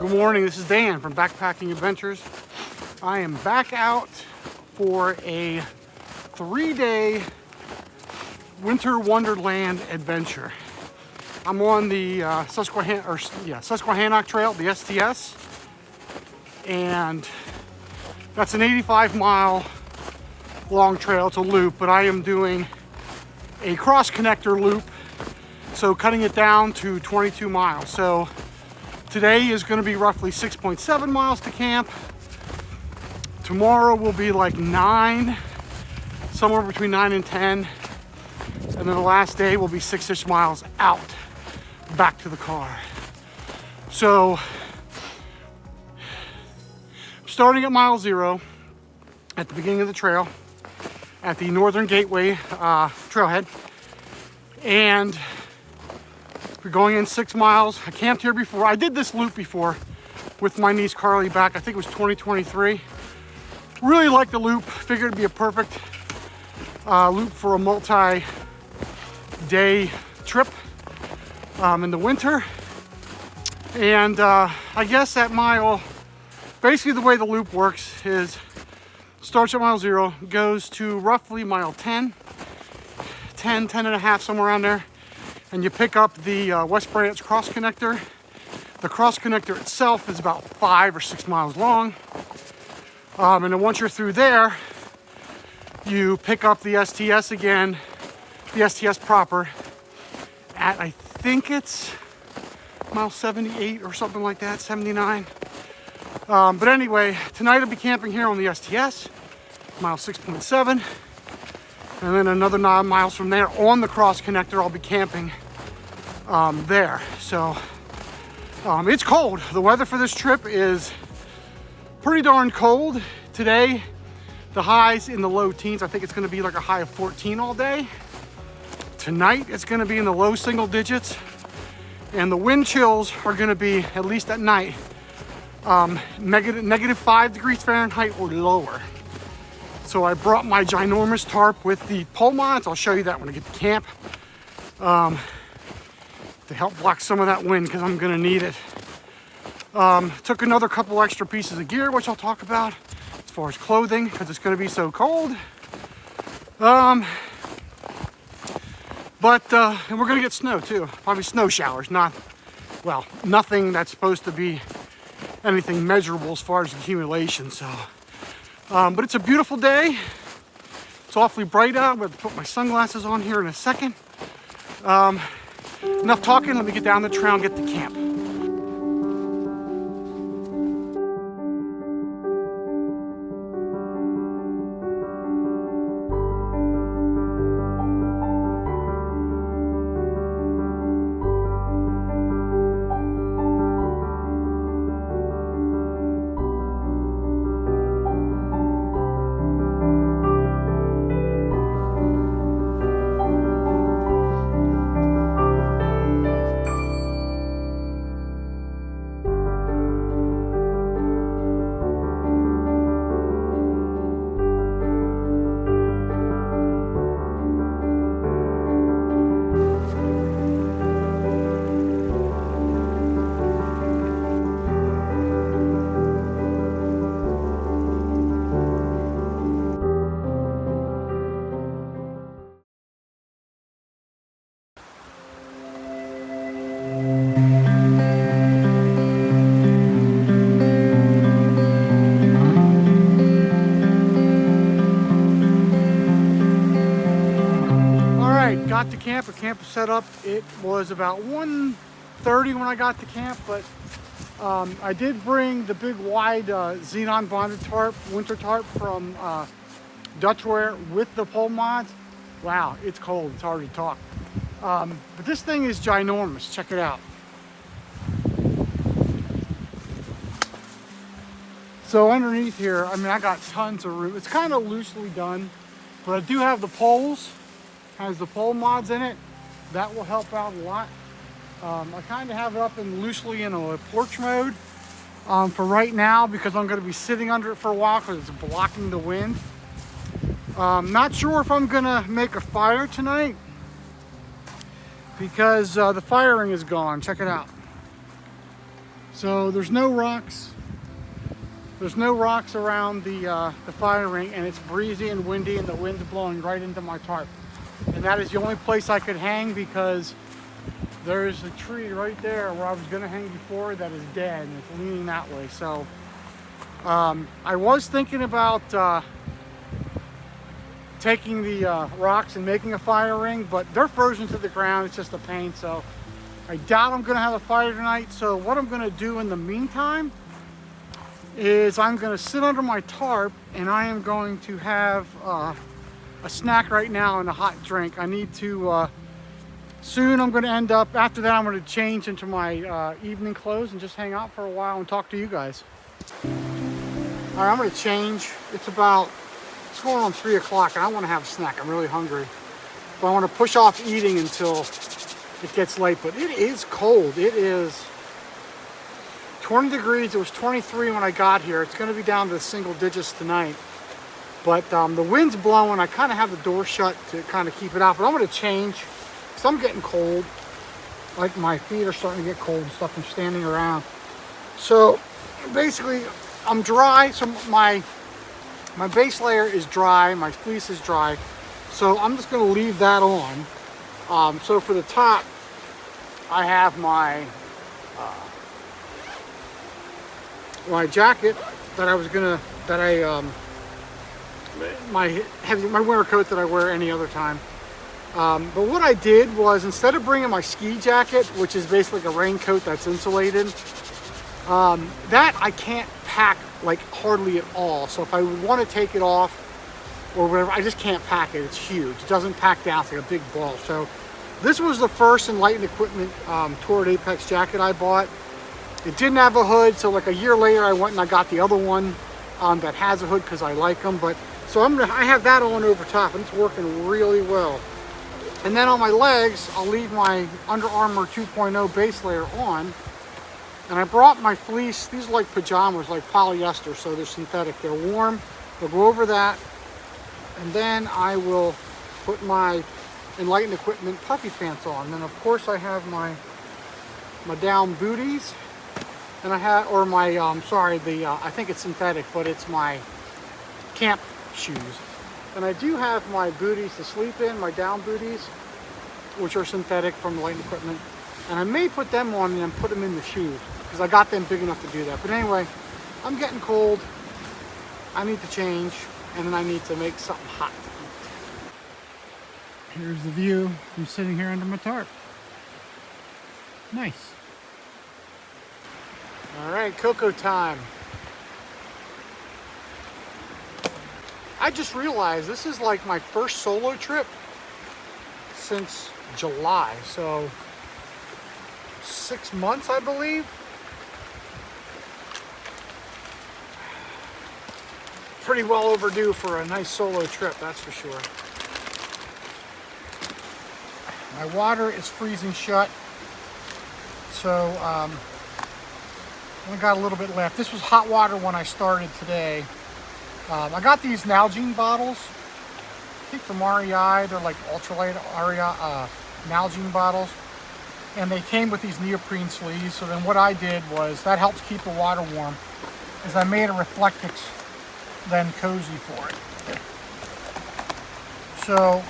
Good morning, this is Dan from Backpacking Adventures. I am back out for a 3-day winter wonderland adventure. I'm on the Susquehannock Trail, the STS, and that's an 85-mile long trail. It's a loop, but I am doing a cross-connector loop, so cutting it down to 22 miles. So today is going to be roughly 6.7 miles to camp. Tomorrow will be like 9, somewhere between 9 and 10. And then the last day will be 6-ish miles out, back to the car. So, starting at mile 0, at the beginning of the trail, at the Northern Gateway trailhead. And we're going in 6 miles. I camped here before. I did this loop before with my niece Carly back, I think it was 2023. Really liked the loop. Figured it'd be a perfect loop for a multi-day trip in the winter. And I guess at mile, basically the way the loop works is starts at mile 0, goes to roughly mile 10 and a half, somewhere around there. And you pick up the West Branch cross connector. The cross connector itself is about 5 or 6 miles long. And then once you're through there, you pick up the STS again, the STS proper, at I think it's mile 78 or something like that, 79. But anyway, tonight I'll be camping here on the STS, mile 6.7. And then another 9 miles from there on the cross connector, I'll be camping there. So it's cold. The weather for this trip is pretty darn cold. Today, the high's in the low teens. I think it's gonna be like a high of 14 all day. Tonight, it's gonna be in the low single digits. And the wind chills are gonna be, at least at night, negative 5 degrees Fahrenheit or lower. So I brought my ginormous tarp with the pole mods. I'll show you that when I get to camp, to help block some of that wind, because I'm gonna need it. Took another couple extra pieces of gear, which I'll talk about as far as clothing, because it's gonna be so cold. And we're gonna get snow too, probably snow showers, nothing that's supposed to be anything measurable as far as accumulation. So, but it's a beautiful day. It's awfully bright out. I'm going to put my sunglasses on here in a second. Enough talking. Let me get down the trail and get to camp. Got to camp. The camp was set up. It was about 1:30 when I got to camp, but I did bring the big wide xenon bonded tarp, winter tarp from Dutchware with the pole mods. Wow, it's cold. It's hard to talk. But this thing is ginormous. Check it out. So underneath here, I mean, I got tons of room. It's kind of loosely done, but I do have the poles. Has the pole mods in it. That will help out a lot. I kind of have it up and loosely in a porch mode for right now, because I'm going to be sitting under it for a while because it's blocking the wind. Not sure if I'm going to make a fire tonight, because the firing is gone. Check it out. So there's no rocks. There's no rocks around the fire ring, and it's breezy and windy, and the wind's blowing right into my tarp. And that is the only place I could hang, because there's a tree right there where I was gonna hang before that is dead, and it's leaning that way. So I was thinking about taking the rocks and making a fire ring, but they're frozen to the ground. It's just a pain. So I doubt I'm gonna have a fire tonight. So what I'm gonna do in the meantime is I'm gonna sit under my tarp, and I am going to have a snack right now and a hot drink. I need to, soon I'm gonna end up, after that I'm gonna change into my evening clothes and just hang out for a while and talk to you guys. All right, I'm gonna change. It's going on 3 o'clock, and I wanna have a snack. I'm really hungry. But I wanna push off eating until it gets late, but it is cold. It is 20 degrees. It was 23 when I got here. It's gonna be down to single digits tonight. But the wind's blowing. I kind of have the door shut to kind of keep it out, but I'm gonna change because I'm getting cold. Like, my feet are starting to get cold and stuff from standing around. So basically I'm dry, so my base layer is dry, my fleece is dry. So I'm just gonna leave that on. So for the top, I have my jacket that my winter coat that I wear any other time. But what I did was, instead of bringing my ski jacket, which is basically a raincoat that's insulated, that I can't pack like hardly at all. So if I would want to take it off or whatever, I just can't pack it. It's huge. It doesn't pack down. It's like a big ball. So this was the first Enlightened Equipment Toured Apex jacket I bought. It didn't have a hood, so like a year later I went and I got the other one that has a hood because I like them. But so I have that on over top, and it's working really well. And then on my legs, I'll leave my Under Armour 2.0 base layer on. And I brought my fleece. These are like pajamas, like polyester, so they're synthetic. They're warm. I'll go over that. And then I will put my Enlightened Equipment puffy pants on. And then of course I have my down booties. And I have, or my, I think it's synthetic, but it's my camp shoes. And I do have my booties to sleep in, my down booties, which are synthetic from Enlightened Equipment. And I may put them on and then put them in the shoes, because I got them big enough to do that. But anyway, I'm getting cold. I need to change, and then I need to make something hot to eat. Here's the view from sitting here under my tarp. Nice. All right, cocoa time. I just realized this is like my first solo trip since July, so 6 months, I believe. Pretty well overdue for a nice solo trip, that's for sure. My water is freezing shut, so only got a little bit left. This was hot water when I started today. I got these Nalgene bottles, I think from REI. They're like ultralight Nalgene bottles, and they came with these neoprene sleeves. So then what I did was, that helps keep the water warm, is I made a Reflectix then cozy for it. So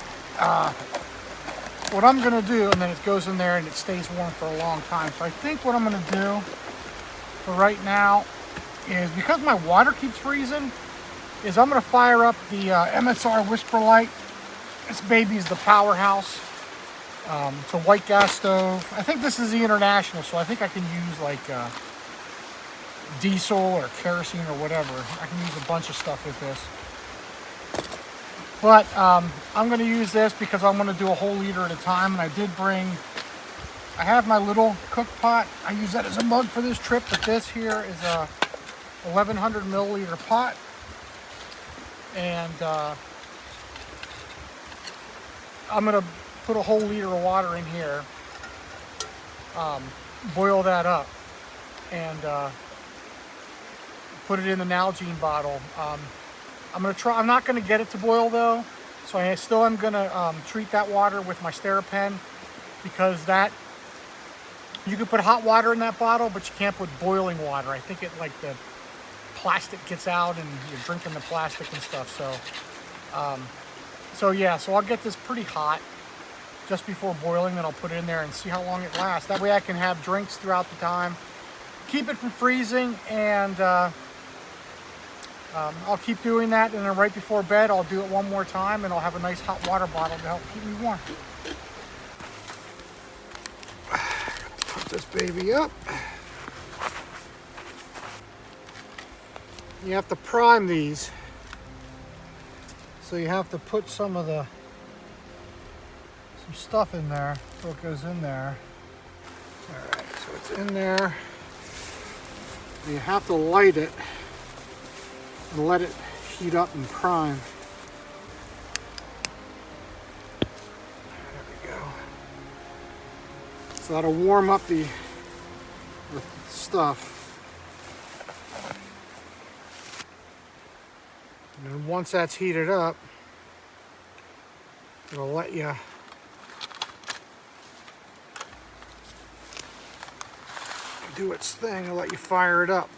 what I'm gonna do, and then it goes in there and it stays warm for a long time. So I think what I'm gonna do for right now is, because my water keeps freezing, is I'm gonna fire up the MSR Whisper Light. This baby's the powerhouse. It's a white gas stove. I think this is the International, so I think I can use like diesel or kerosene or whatever. I can use a bunch of stuff with this. But I'm gonna use this because I'm gonna do a whole liter at a time. And I have my little cook pot. I use that as a mug for this trip, but this here is a 1100 milliliter pot. And I'm gonna put a whole liter of water in here, boil that up, and put it in the Nalgene bottle. I'm not gonna get it to boil though, so I still am gonna treat that water with my Sterapen, because that You can put hot water in that bottle, but you can't put boiling water. I think it like the plastic gets out and you're drinking the plastic and stuff. So yeah, so I'll get this pretty hot just before boiling, then I'll put it in there and see how long it lasts. That way I can have drinks throughout the time, keep it from freezing, and I'll keep doing that, and then right before bed I'll do it one more time, and I'll have a nice hot water bottle to help keep me warm. Put this baby up. You have to prime these, so you have to put some stuff in there so it goes in there. All right, so it's in there. You have to light it and let it heat up and prime. There we go. So that'll warm up the stuff. And then once that's heated up, it'll let you do its thing and let you fire it up.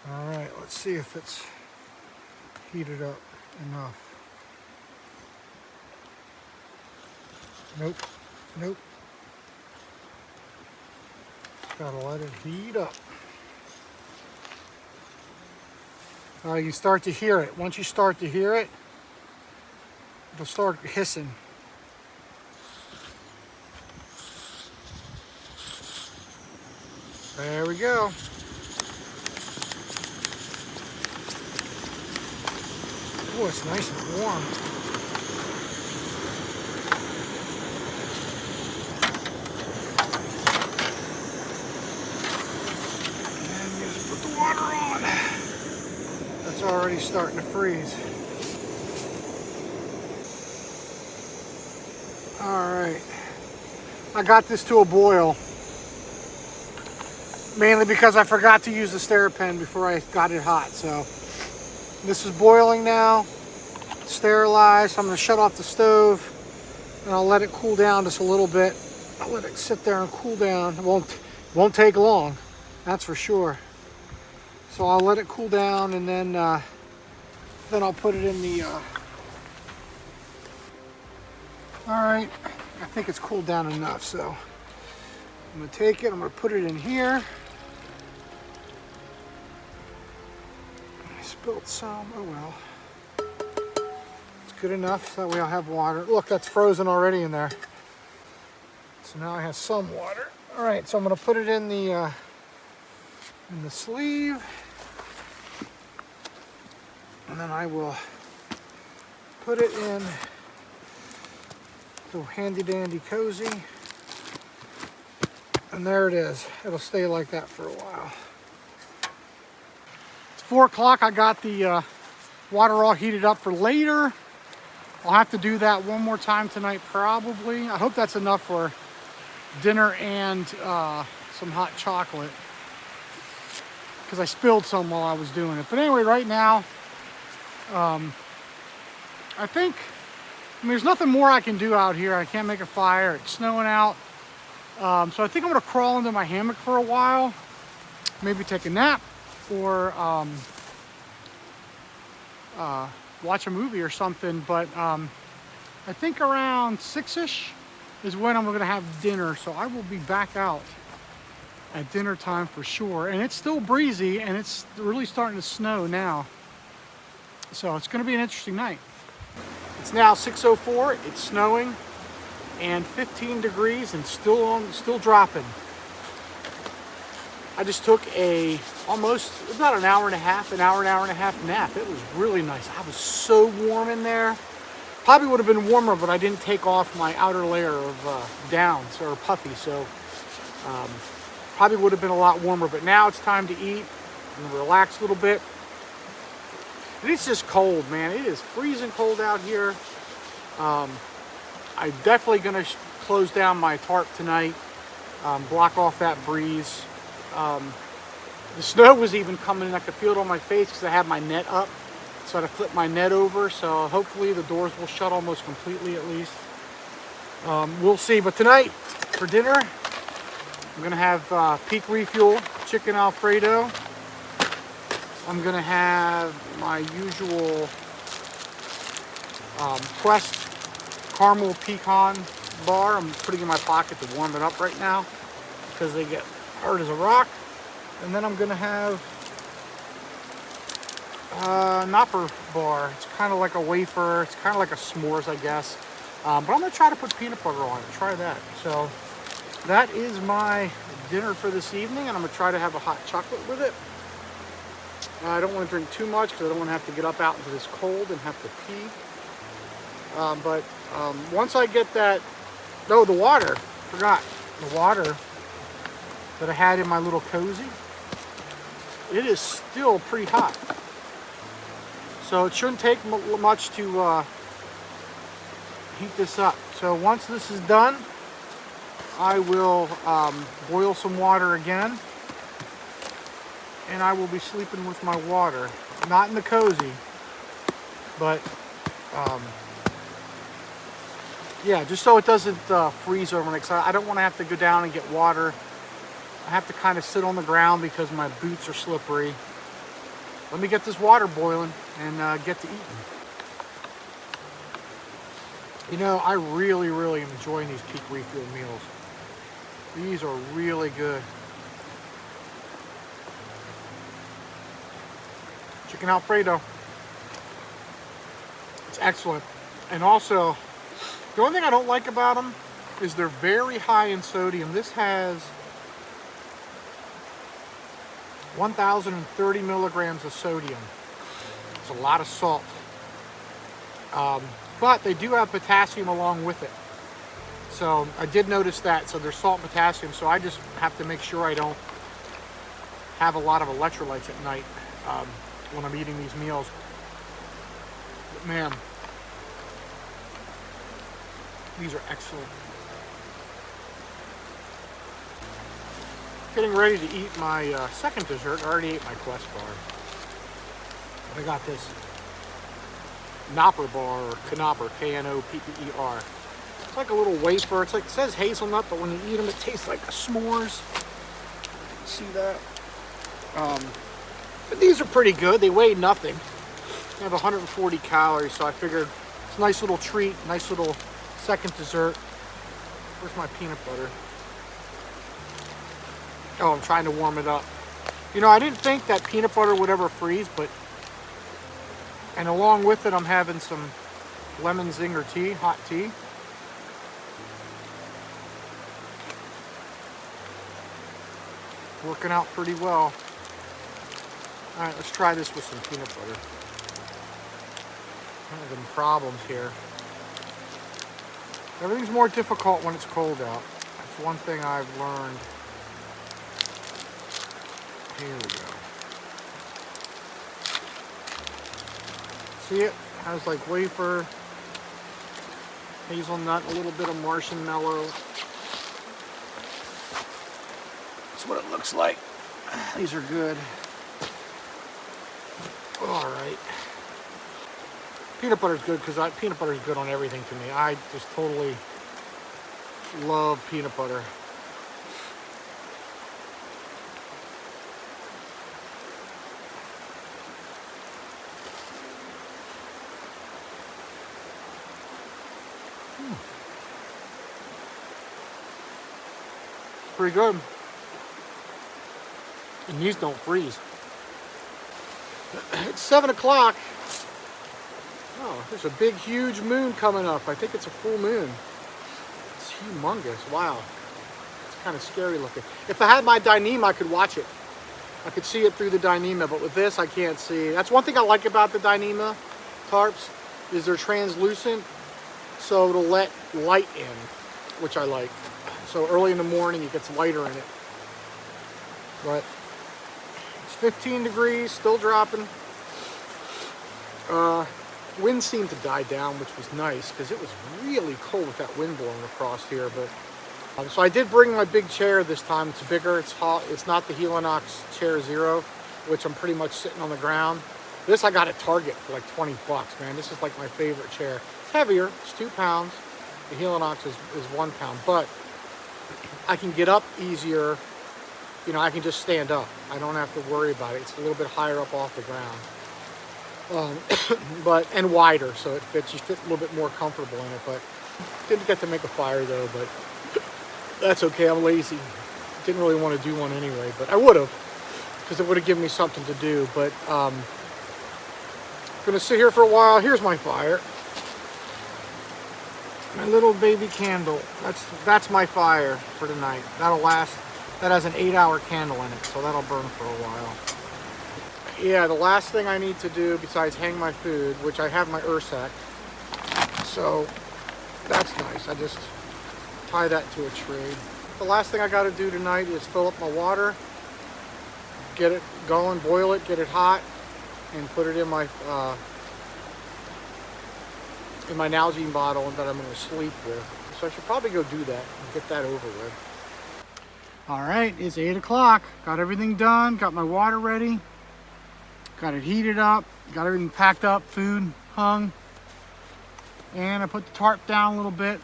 All right, let's see if it's heated up enough. Nope, nope. Gotta let it heat up. All right, you start to hear it. Once you start to hear it, it'll start hissing. There we go. Oh, it's nice and warm. And you just put the water on. That's already starting to freeze. All right. I got this to a boil. Mainly because I forgot to use the Steripen before I got it hot. So this is boiling now, sterilized. So I'm going to shut off the stove and I'll let it cool down just a little bit. I'll let it sit there and cool down. It won't take long, that's for sure. So I'll let it cool down, and then I'll put it in the. All right, I think it's cooled down enough. So I'm going to take it. I'm going to put it in here. Spilled some, oh well. It's good enough so that way I'll have water. Look, that's frozen already in there. So now I have some water. All right, so I'm gonna put it in the sleeve. And then I will put it in the handy dandy cozy. And there it is. It'll stay like that for a while. 4 o'clock, I got the water all heated up for later. I'll have to do that one more time tonight probably. I hope that's enough for dinner and some hot chocolate, because I spilled some while I was doing it. But anyway, right now, I think, there's nothing more I can do out here. I can't make a fire. It's snowing out. So I think I'm gonna crawl into my hammock for a while, maybe take a nap, or watch a movie or something. But I think around 6-ish is when I'm gonna have dinner. So I will be back out at dinner time for sure. And it's still breezy, and it's really starting to snow now. So it's gonna be an interesting night. It's now 6:04, it's snowing, and 15 degrees and still dropping. I just took about an hour and a half nap. It was really nice. I was so warm in there. Probably would have been warmer, but I didn't take off my outer layer of downs or puffy, so probably would have been a lot warmer. But now it's time to eat and relax a little bit. And it's just cold, man. It is freezing cold out here. I'm definitely gonna close down my tarp tonight, block off that breeze. The snow was even coming in. I could feel it on my face because I had my net up. So I had to flip my net over, so hopefully the doors will shut almost completely at least. We'll see. But tonight for dinner, I'm gonna have Peak Refuel chicken Alfredo. I'm gonna have my usual Quest caramel pecan bar. I'm putting in my pocket to warm it up right now because they get hard as a rock. And then I'm gonna have Nopper bar. It's kind of like a wafer. It's kind of like a s'mores, I guess. But I'm gonna try to put peanut butter on it. Try that. So that is my dinner for this evening, and I'm gonna try to have a hot chocolate with it. I don't want to drink too much because I don't want to have to get up out into this cold and have to pee. But once I get that, no, the water. Forgot the water that I had in my little cozy. It is still pretty hot. So it shouldn't take much to heat this up. So once this is done, I will boil some water again, and I will be sleeping with my water. Not in the cozy, but yeah, just so it doesn't freeze overnight. Because I don't want to have to go down and get water. I have to kind of sit on the ground because my boots are slippery. Let me get this water boiling and get to eating. You know, I really am enjoying these Peak Refuel meals. These are really good. Chicken Alfredo. It's excellent. And also, the only thing I don't like about them is they're very high in sodium. This has 1,030 milligrams of sodium. It's a lot of salt. But they do have potassium along with it. So I did notice that. So there's salt and potassium. So I just have to make sure I don't have a lot of electrolytes at night when I'm eating these meals. But man, these are excellent. Getting ready to eat my second dessert. I already ate my Quest bar. I got this Knopper bar, or Knopper, K-N-O-P-P-E-R. It's like a little wafer. It's like, it says hazelnut, but when you eat them, it tastes like s'mores. See that? But these are pretty good. They weigh nothing. They have 140 calories, so I figured it's a nice little treat, nice little second dessert. Where's my peanut butter? Oh, I'm trying to warm it up. You know, I didn't think that peanut butter would ever freeze, but... And along with it, I'm having some lemon zinger tea, hot tea. Working out pretty well. All right, let's try this with some peanut butter. I'm having problems here. Everything's more difficult when it's cold out. That's one thing I've learned. Here we go. See it? Has like wafer, hazelnut, a little bit of marshmallow. That's what it looks like. These are good. All right. Peanut butter is good because peanut butter is good on everything to me. I just totally love peanut butter. Pretty good. And these don't freeze. It's 7 o'clock. Oh, there's a big, huge moon coming up. I think it's a full moon. It's humongous. Wow. It's kind of scary looking. If I had my Dyneema, I could watch it. I could see it through the Dyneema, but with this, I can't see. That's one thing I like about the Dyneema tarps, is they're translucent, so it'll let light in, which I like. So early in the morning, it gets lighter in it. But it's 15 degrees, still dropping. Wind seemed to die down, which was nice because it was really cold with that wind blowing across here. But so I did bring my big chair this time. It's bigger. It's hot. It's not the Helinox Chair Zero, which I'm pretty much sitting on the ground. This I got at Target for like 20 bucks, man. This is like my favorite chair. It's heavier, it's 2 pounds. The Helinox is 1 pound, but I can get up easier. You know, I can just stand up. I don't have to worry about it. It's a little bit higher up off the ground. And wider, so it fits. You fit a little bit more comfortable in it, but didn't get to make a fire though, but that's okay. I'm lazy. Didn't really want to do one anyway, but I would have, because it would have given me something to do. But gonna sit here for a while. Here's my fire. My little baby candle. That's my fire for tonight. That'll last. That has an 8-hour candle in it, so that'll burn for a while. Yeah, the last thing I need to do besides hang my food, which I have my Ursack, so that's nice. I just tie that to a tree. The last thing I got to do tonight is fill up my water, get it going, boil it, get it hot, and put it in my Nalgene bottle that I'm going to sleep with. So I should probably go do that and get that over with. All right, it's 8 o'clock. Got everything done, got my water ready, got it heated up, got everything packed up, food hung, and I put the tarp down a little bit.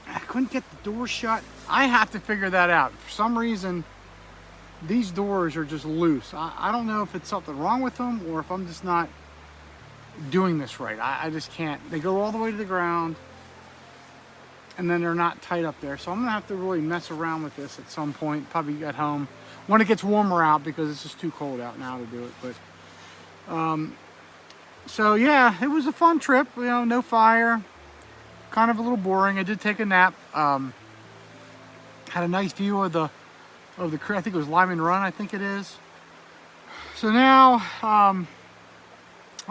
I couldn't get the door shut. I have to figure that out. For some reason, these doors are just loose. I don't know if it's something wrong with them or if I'm just not doing this right. I just can't. They go all the way to the ground, and then they're not tight up there. So I'm gonna have to really mess around with this at some point, probably at home when it gets warmer out, because it's just too cold out now to do it. But so yeah, it was a fun trip. You know, no fire, kind of a little boring. I did take a nap. Had a nice view of the creek. I think it was Lyman Run, I think it is. So now I'm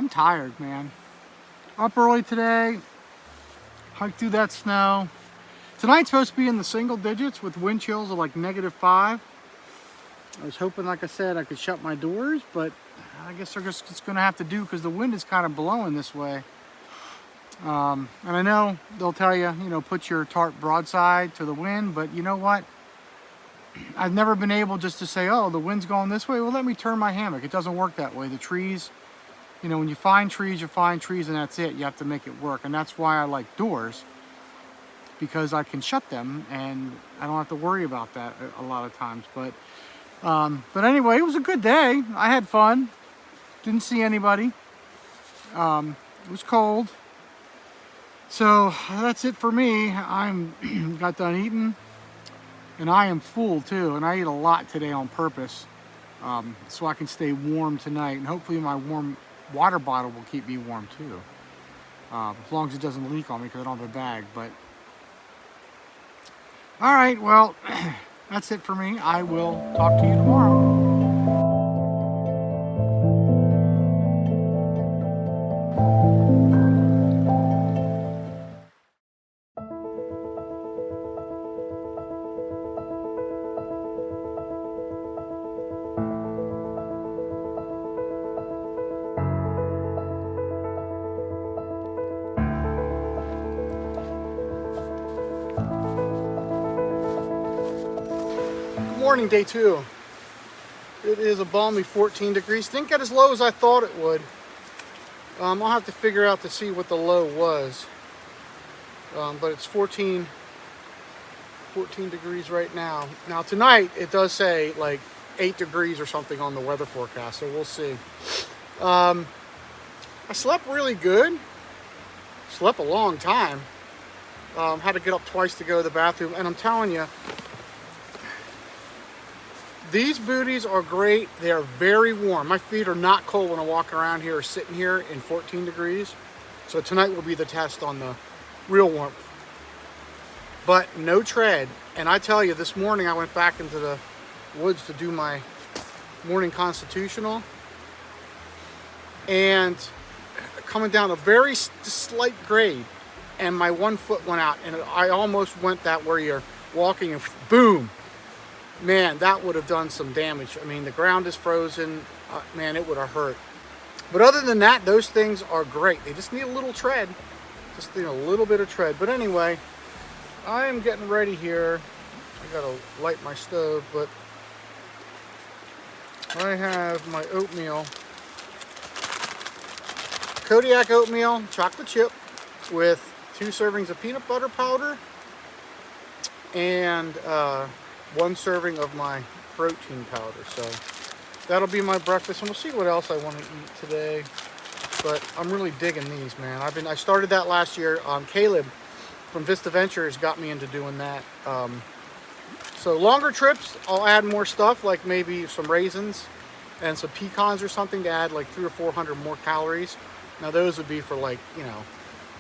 tired, man. Up early today, hiked through that snow. Tonight's supposed to be in the single digits with wind chills of like -5. I was hoping, like I said, I could shut my doors, but I guess they're just going to have to do, because the wind is kind of blowing this way. And I know they'll tell you, you know, put your tarp broadside to the wind, but you know what? I've never been able just to say, oh, the wind's going this way, well, let me turn my hammock. It doesn't work that way. The trees, you know, when you find trees, and that's it. You have to make it work. And that's why I like doors, because I can shut them and I don't have to worry about that a lot of times. But anyway, it was a good day. I had fun. Didn't see anybody. It was cold. So that's it for me. I'm got done eating, and I am full too. And I ate a lot today on purpose, so I can stay warm tonight. And hopefully my warm water bottle will keep me warm too, as long as it doesn't leak on me, because I don't have a bag. But all right, well, that's it for me. I will talk to you tomorrow. Morning, day 2. It is a balmy 14 degrees. Didn't get as low as I thought it would. I'll have to figure out to see what the low was. But it's 14 degrees right now. Now tonight it does say like 8 degrees or something on the weather forecast, so we'll see. I slept really good. Slept a long time. Had to get up twice to go to the bathroom, and I'm telling you, these booties are great. They are very warm. My feet are not cold when I walk around here or sitting here in 14 degrees. So tonight will be the test on the real warmth. But no tread. And I tell you, this morning I went back into the woods to do my morning constitutional. And coming down a very slight grade, and my 1 foot went out. And I almost went that where you're walking and boom. Man, that would have done some damage. I mean, the ground is frozen. Man, it would have hurt. But other than that, those things are great. They just need a little tread. Just need a little bit of tread. But anyway, I am getting ready here. I gotta light my stove, but I have my oatmeal Kodiak oatmeal, chocolate chip, with 2 servings of peanut butter powder, and 1 serving of my protein powder. So that'll be my breakfast, and we'll see what else I want to eat today. But I'm really digging these, man. I started that last year. Caleb from Vista Ventures got me into doing that. So longer trips, I'll add more stuff, like maybe some raisins and some pecans or something to add like 300 or 400 more calories. Now those would be for like,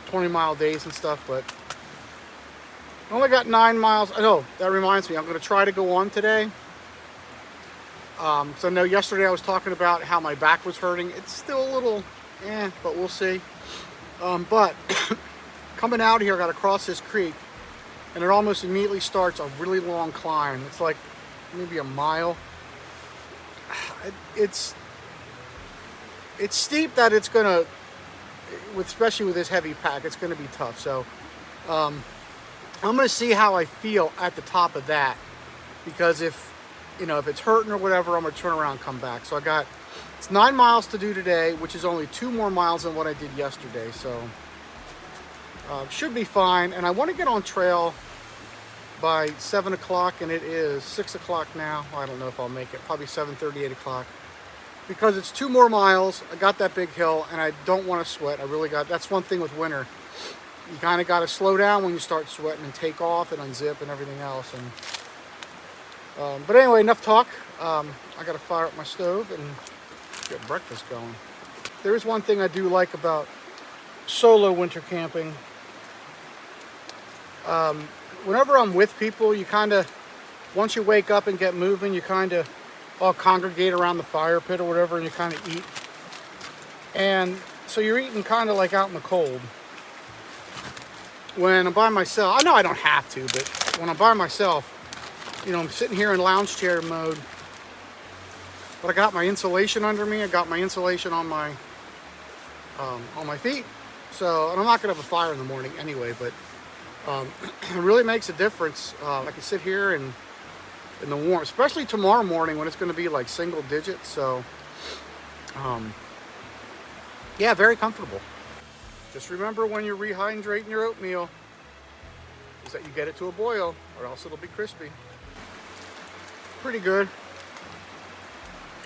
20-mile days and stuff, but I only got 9 miles. Oh, that reminds me, I'm going to try to go on today. So I know yesterday I was talking about how my back was hurting. It's still a little, but we'll see. But coming out here, I got to cross this creek, and it almost immediately starts a really long climb. It's like maybe a mile. It's steep that it's gonna, especially with this heavy pack, it's gonna be tough. So I'm gonna see how I feel at the top of that, because if it's hurting or whatever, I'm gonna turn around and come back. So it's 9 miles to do today, which is only 2 more miles than what I did yesterday. So should be fine. And I want to get on trail by 7 o'clock, and it is 6 o'clock now. I don't know if I'll make it. Probably 7:30, 8 o'clock. Because it's 2 more miles. I got that big hill, and I don't want to sweat. That's one thing with winter. You kind of got to slow down when you start sweating and take off and unzip and everything else. And but anyway, enough talk. I got to fire up my stove and get breakfast going. There is one thing I do like about solo winter camping. Whenever I'm with people, you kind of, once you wake up and get moving, you kind of all congregate around the fire pit or whatever, and you kind of eat. And so you're eating kind of like out in the cold. When I'm by myself, I know I don't have to, but when I'm by myself, I'm sitting here in lounge chair mode, but I got my insulation under me. I got my insulation on my feet. So, and I'm not gonna have a fire in the morning anyway, but it really makes a difference. I can sit here and in the warm, especially tomorrow morning when it's going to be like single digits. So, yeah, very comfortable. Just remember, when you're rehydrating your oatmeal, is that you get it to a boil, or else it'll be crispy. Pretty good.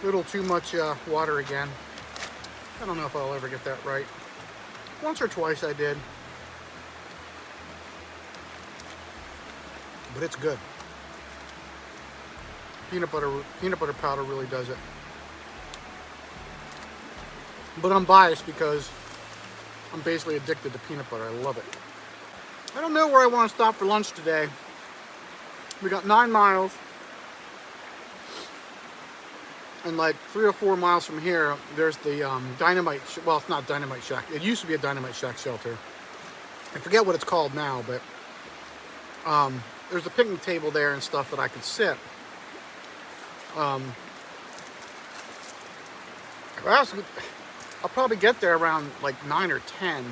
A little too much water again. I don't know if I'll ever get that right. Once or twice I did. But it's good. Peanut butter powder really does it. But I'm biased because I'm basically addicted to peanut butter. I love it. I don't know where I want to stop for lunch today. We got 9 miles. And like 3 or 4 miles from here, there's the Dynamite, well, it's not Dynamite Shack. It used to be a Dynamite Shack shelter. I forget what it's called now, but there's a picnic table there and stuff that I could sit. I'll probably get there around like 9 or 10.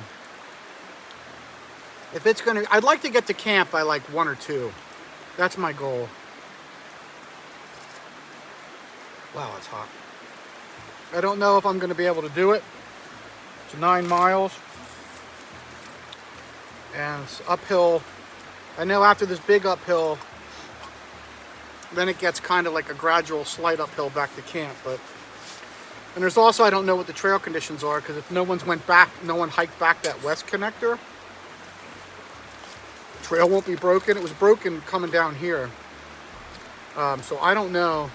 If it's gonna, I'd like to get to camp by like 1 or 2. That's my goal. Wow, it's hot. I don't know if I'm going to be able to do it. It's 9 miles. And it's uphill. I know after this big uphill, then it gets kind of like a gradual slight uphill back to camp. And there's also, I don't know what the trail conditions are, because if no one hiked back that west connector, the trail won't be broken. It was broken coming down here. So I don't know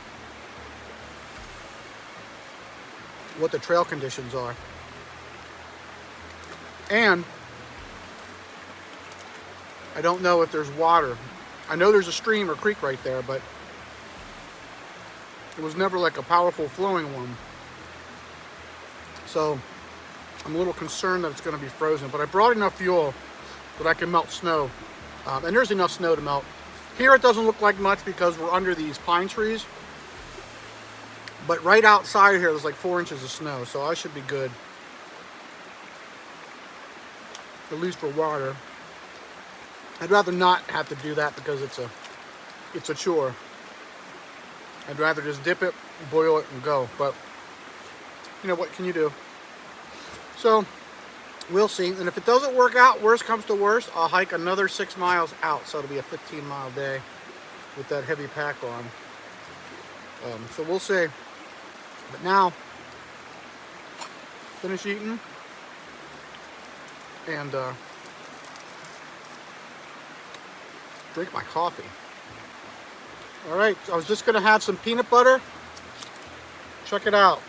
what the trail conditions are. And I don't know if there's water. I know there's a stream or creek right there, but it was never like a powerful flowing one. So I'm a little concerned that it's going to be frozen, but I brought enough fuel that I can melt snow. And there's enough snow to melt. Here it doesn't look like much because we're under these pine trees. But right outside here, there's like 4 inches of snow, so I should be good. At least for water. I'd rather not have to do that because it's a chore. I'd rather just dip it, boil it, and go. But, what can you do? So, We'll see. And if it doesn't work out, worst comes to worst, I'll hike another 6 miles out. So it'll be a 15-mile day with that heavy pack on. So we'll see. But now, finish eating and drink my coffee. All right, I was just gonna have some peanut butter. Check it out.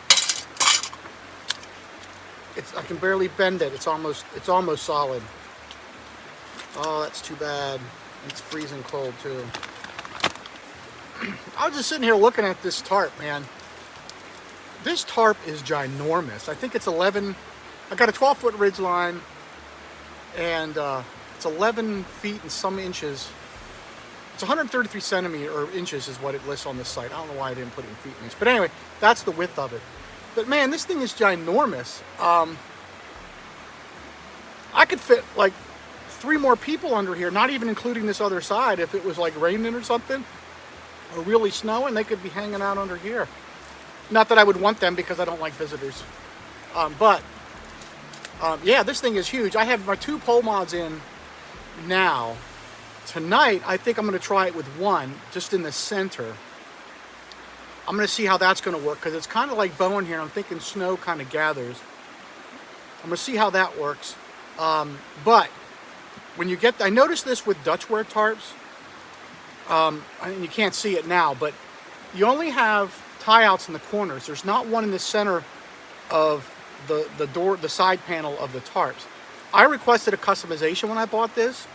I can barely bend it. It's almost solid. Oh, that's too bad. It's freezing cold too. I was just sitting here looking at this tarp, man. This tarp is ginormous. I think it's 11. I got a 12-foot ridge line, and it's 11 feet and some inches. It's 133 centimeters or inches is what it lists on this site. I don't know why I didn't put it in feet and inches. But anyway, that's the width of it. But man, this thing is ginormous. I could fit like 3 more people under here, not even including this other side. If it was like raining or something, or really snowing, they could be hanging out under here. Not that I would want them because I don't like visitors. Yeah, this thing is huge. I have my 2 pole mods in now. Tonight, I think I'm going to try it with one just in the center. I'm going to see how that's going to work because it's kind of like bowing here. I'm thinking snow kind of gathers. I'm going to see how that works. But when you get, I noticed this with Dutchware tarps, and you can't see it now, but you only have tie outs in the corners. There's not one in the center of the door, the side panel of the tarps. I requested a customization when I bought this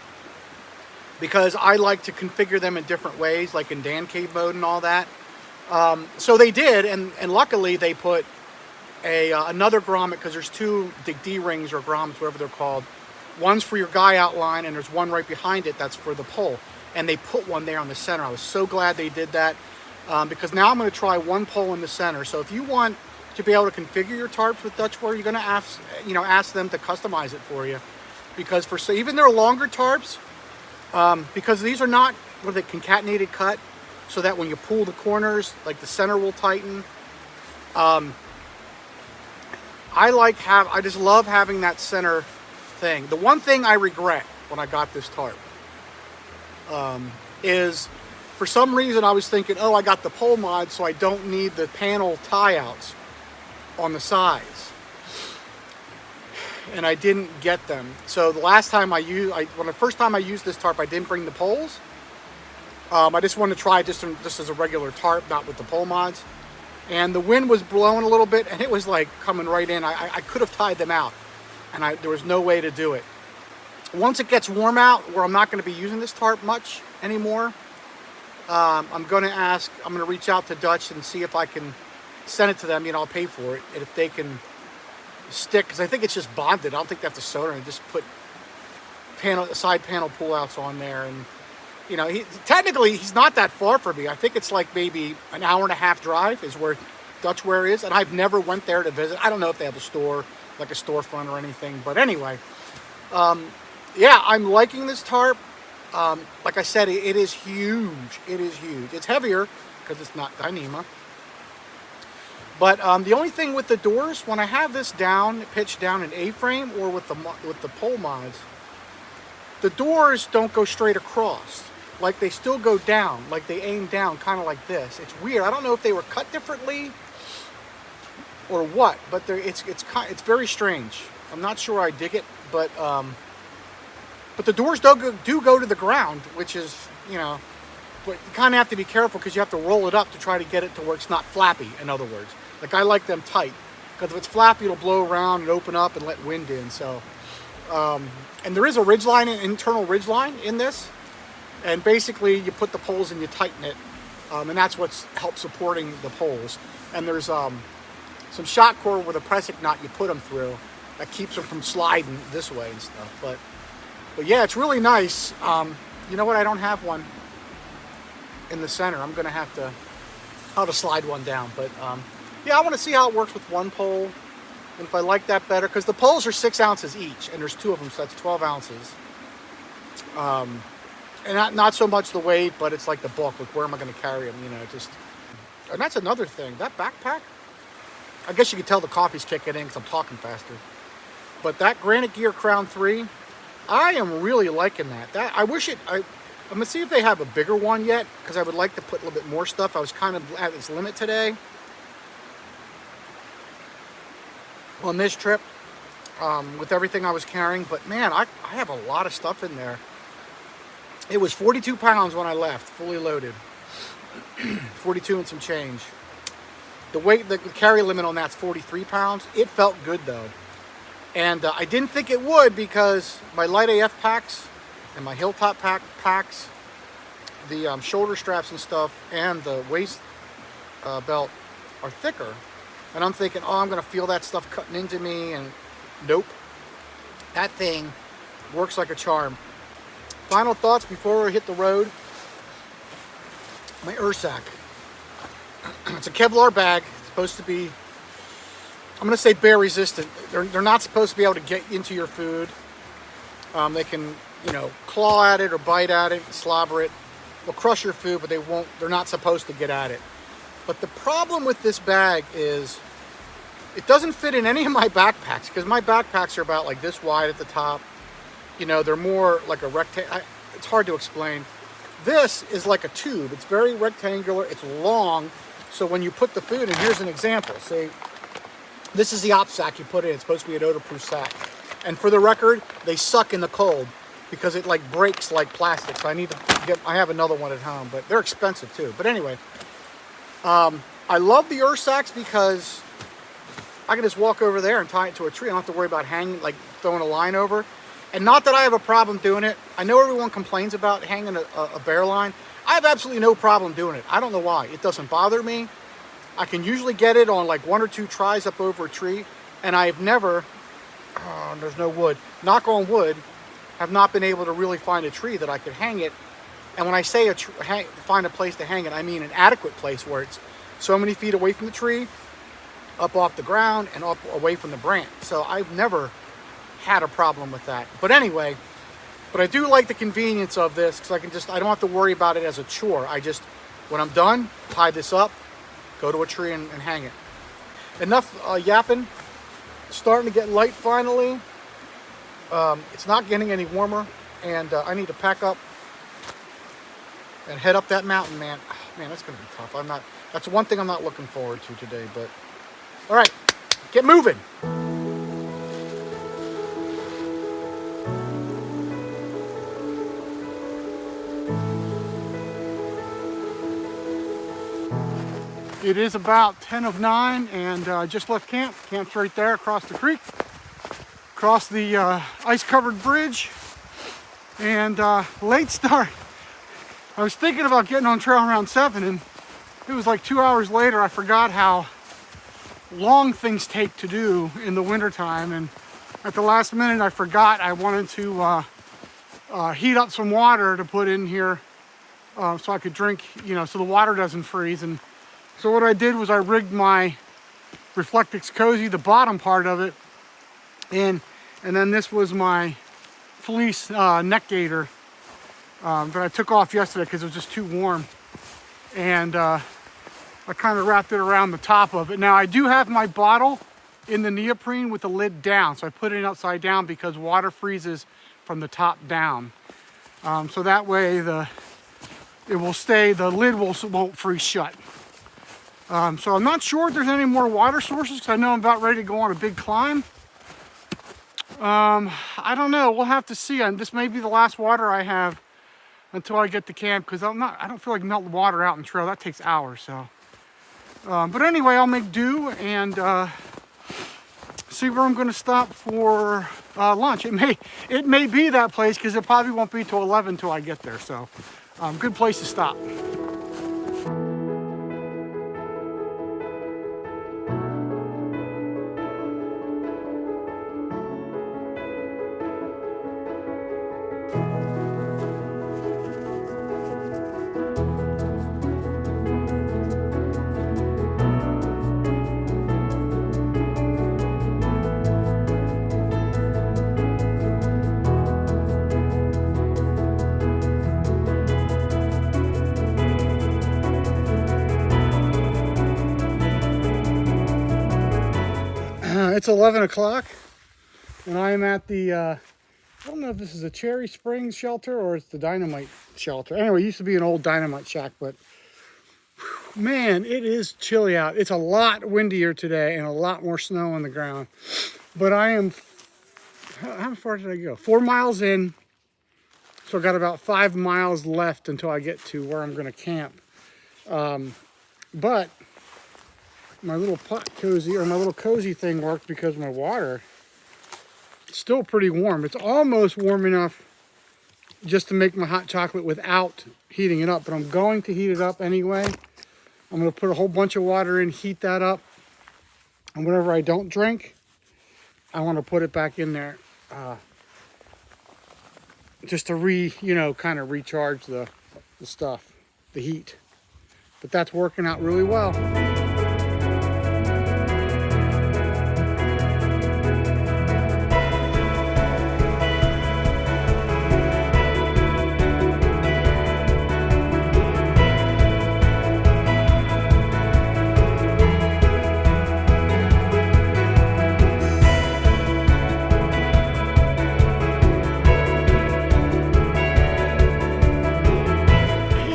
because I like to configure them in different ways, like in Dan Cave mode and all that. So they did, and luckily they put another grommet, because there's 2 D-rings or grommets, whatever they're called. One's for your guy outline, and there's one right behind it that's for the pole. And they put one there on the center. I was so glad they did that, because now I'm going to try one pole in the center. So if you want to be able to configure your tarps with Dutchware, you're going to ask them to customize it for you, because even their longer tarps, because these are not what are they, concatenated cut, so that when you pull the corners, like the center will tighten. I just love having that center thing. The one thing I regret when I got this tarp is, for some reason I was thinking, oh, I got the pole mod, so I don't need the panel tie outs on the sides, and I didn't get them. So the last time the first time I used this tarp, I didn't bring the poles. I just wanted to try it just as a regular tarp, not with the pole mods. And the wind was blowing a little bit, and it was like coming right in. I could have tied them out, and there was no way to do it. Once it gets warm out, where I'm not going to be using this tarp much anymore, I'm going to reach out to Dutch and see if I can send it to them. I'll pay for it, and if they can stick, because I think it's just bonded. I don't think they have to solder, and just put side panel pull-outs on there. And technically he's not that far from me. I think it's like maybe an hour and a half drive is where Dutchware is, and I've never went there to visit. I don't know if they have a store, like a storefront or anything, but anyway, yeah, I'm liking this tarp. Like I said, it is huge. It is huge. It's heavier because it's not Dyneema. But the only thing with the doors, when I have this pitched down in A-frame or with the pole mods, the doors don't go straight across. Like, they still go down, like they aim down, kind of like this. It's weird. I don't know if they were cut differently or what, but it's very strange. I'm not sure I dig it, but the doors do go to the ground, which is, but you kind of have to be careful because you have to roll it up to try to get it to where it's not flappy, in other words. Like, I like them tight, because if it's flappy, it'll blow around and open up and let wind in. So, and there is a ridgeline, an internal ridgeline in this. And basically, you put the poles and you tighten it. And that's what's helped supporting the poles. And there's some shot core with a pressing knot you put them through that keeps them from sliding this way and stuff. But yeah, it's really nice. You know what? I don't have one in the center. I'm going to have to slide one down. But yeah, I want to see how it works with one pole. And if I like that better, because the poles are 6 ounces each, and there's 2 of them, so that's 12 ounces. And not so much the weight, but it's like the bulk. Like, where am I going to carry them? And that's another thing. That backpack, I guess you could tell the coffee's kicking in because I'm talking faster. But that Granite Gear Crown 3, I am really liking that. I'm gonna see if they have a bigger one yet, because I would like to put a little bit more stuff. I was kind of at its limit today on this trip with everything I was carrying. But man, I have a lot of stuff in there. It was 42 pounds when I left, fully loaded. 42 and some change. The weight, the carry limit on that's 43 pounds. It felt good though. And I didn't think it would, because my light AF packs and my Hilltop packs, the shoulder straps and stuff, and the waist belt are thicker. And I'm thinking, oh, I'm going to feel that stuff cutting into me. And nope. That thing works like a charm. Final thoughts before we hit the road. My Ursack. It's a Kevlar bag. It's supposed to be, I'm going to say, bear resistant. They're not supposed to be able to get into your food. They can, claw at it or bite at it, slobber it. They'll crush your food, but they're not supposed to get at it. But the problem with this bag is it doesn't fit in any of my backpacks, because my backpacks are about like this wide at the top. They're more like a rectangle. It's hard to explain. This is like a tube. It's very rectangular. It's long. So when you put the food in, here's an example. Say, this is the op sack you put in. It's supposed to be an odor-proof sack. And for the record, they suck in the cold because it like breaks like plastic. So I have another one at home, but they're expensive too. But anyway, I love the Ursacks because I can just walk over there and tie it to a tree. I don't have to worry about hanging, like throwing a line over. And not that I have a problem doing it. I know everyone complains about hanging a bear line. I have absolutely no problem doing it. I don't know why. It doesn't bother me. I can usually get it on like 1 or 2 tries up over a tree. And I've never, there's no wood, knock on wood, have not been able to really find a tree that I could hang it. And when I say find a place to hang it, I mean an adequate place where it's so many feet away from the tree, up off the ground, and up away from the branch. So I've never had a problem with that. But anyway, but I do like the convenience of this, because I don't have to worry about it as a chore. When I'm done, tie this up, go to a tree and hang it. Enough yapping. It's starting to get light finally. It's not getting any warmer, and I need to pack up and head up that mountain, man. Oh, man, that's gonna be tough. That's one thing I'm not looking forward to today, but all right, get moving. It is about 10 of 9, and I just left camp. Camp's right there across the creek, across the ice-covered bridge, and late start. I was thinking about getting on trail around 7, and it was like 2 hours later. I forgot how long things take to do in the wintertime, and at the last minute I forgot I wanted to heat up some water to put in here so I could drink, so the water doesn't freeze. And so what I did was I rigged my Reflectix Cozy, the bottom part of it, and then this was my fleece neck gaiter that I took off yesterday because it was just too warm. And I kind of wrapped it around the top of it. Now I do have my bottle in the neoprene with the lid down, so I put it upside down because water freezes from the top down. So that way the lid won't freeze shut. So I'm not sure if there's any more water sources, because I know I'm about ready to go on a big climb. I don't know. We'll have to see. And this may be the last water I have until I get to camp, because I don't feel like melting water out in the trail. That takes hours. So, but anyway, I'll make do and see where I'm going to stop for lunch. It may be that place, because it probably won't be till 11 till I get there. So, good place to stop. It's 11 o'clock. And I am at the, I don't know if this is a Cherry Springs shelter or it's the Dynamite shelter. Anyway, it used to be an old Dynamite shack, but man, it is chilly out. It's a lot windier today and a lot more snow on the ground. But I am, how far did I go? 4 miles in. So I got about 5 miles left until I get to where I'm gonna camp. But my little pot cozy, or my little cozy thing worked because my water is still pretty warm. It's almost warm enough just to make my hot chocolate without heating it up, but I'm going to heat it up anyway. I'm gonna put a whole bunch of water in, heat that up, and whenever I don't drink, I want to put it back in there just to kind of recharge the stuff, the heat. But that's working out really well.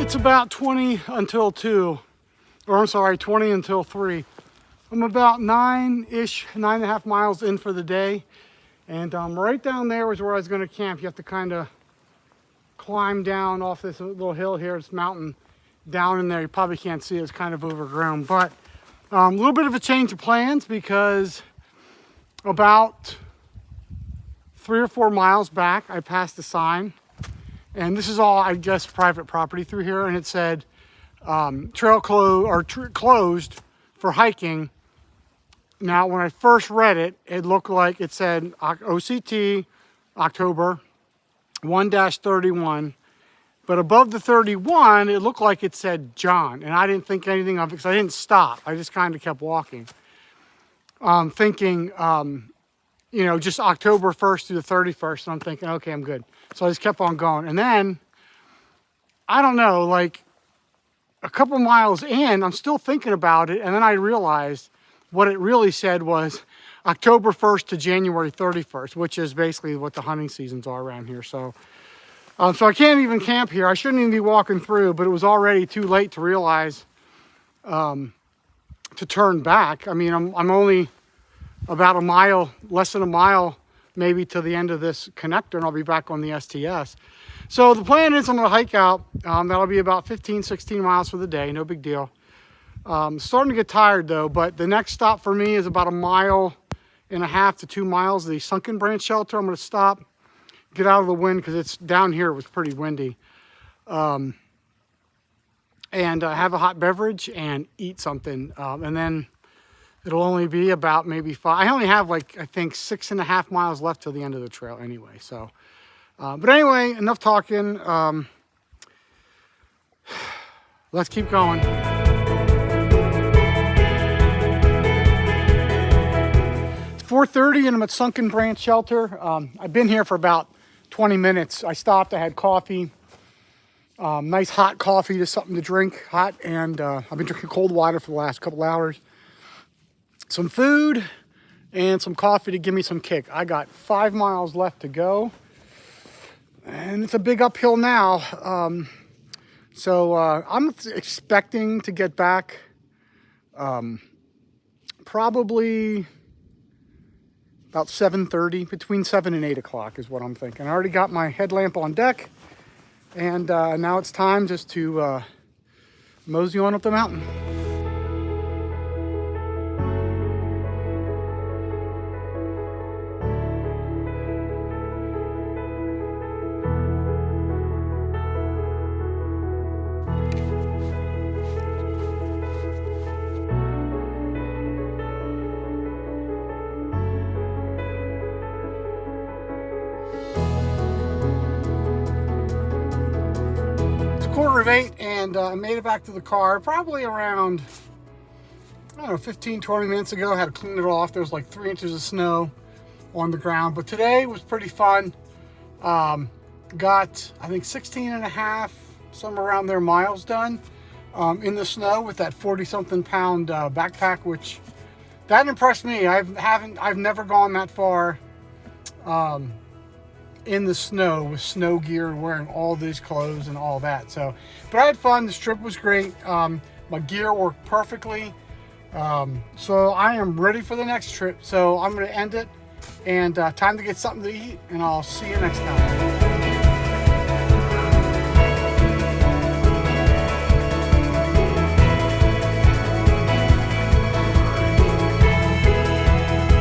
It's about 20 until 2, or I'm sorry, 20 until 3. I'm about 9.5 miles in for the day. And right down there was where I was going to camp. You have to kind of climb down off this little hill here, this mountain down in there. You probably can't see it, it's kind of overgrown. But a little bit of a change of plans because about 3 or 4 miles back, I passed a sign. And this is all, I guess, private property through here. And it said trail closed for hiking. Now, when I first read it, it looked like it said OCT October 1-31. But above the 31, it looked like it said John. And I didn't think anything of it because I didn't stop. I just kind of kept walking. Thinking, just October 1st through the 31st. And I'm thinking, okay, I'm good. So I just kept on going. And then, I don't know, like a couple miles in, I'm still thinking about it. And then I realized what it really said was October 1st to January 31st, which is basically what the hunting seasons are around here. So I can't even camp here. I shouldn't even be walking through, but it was already too late to realize to turn back. I mean, I'm only about a mile, less than a mile, maybe to the end of this connector, and I'll be back on the STS. So the plan is I'm going to hike out. That'll be about 15, 16 miles for the day. No big deal. Starting to get tired though, but the next stop for me is about 1.5 miles to 2 miles, the Sunken Branch shelter. I'm going to stop, get out of the wind because it's down here. It was pretty windy. And have a hot beverage and eat something. And then it'll only be about maybe 5. I only have I think 6.5 miles left till the end of the trail anyway. So, but anyway, enough talking. Let's keep going. It's 4:30 and I'm at Sunken Branch Shelter. I've been here for about 20 minutes. I stopped, I had coffee. Nice hot coffee, just something to drink hot. And I've been drinking cold water for the last couple hours. Some food and some coffee to give me some kick. I got 5 miles left to go. And it's a big uphill now. So I'm expecting to get back probably about 7:30, between 7 and 8 o'clock is what I'm thinking. I already got my headlamp on deck. And now it's time just to mosey on up the mountain. Quarter of 8 and I made it back to the car probably around, I don't know, 15, 20 minutes ago. I had to clean it off. There was like 3 inches of snow on the ground, but today was pretty fun. Got, I think 16.5, somewhere around there, miles done in the snow with that 40-something pound backpack, which that impressed me. I've never gone that far in the snow with snow gear and wearing all these clothes and all that. So, but I had fun. This trip was great. My gear worked perfectly. So I am ready for the next trip. So I'm going to end it, and time to get something to eat, and I'll see you next time.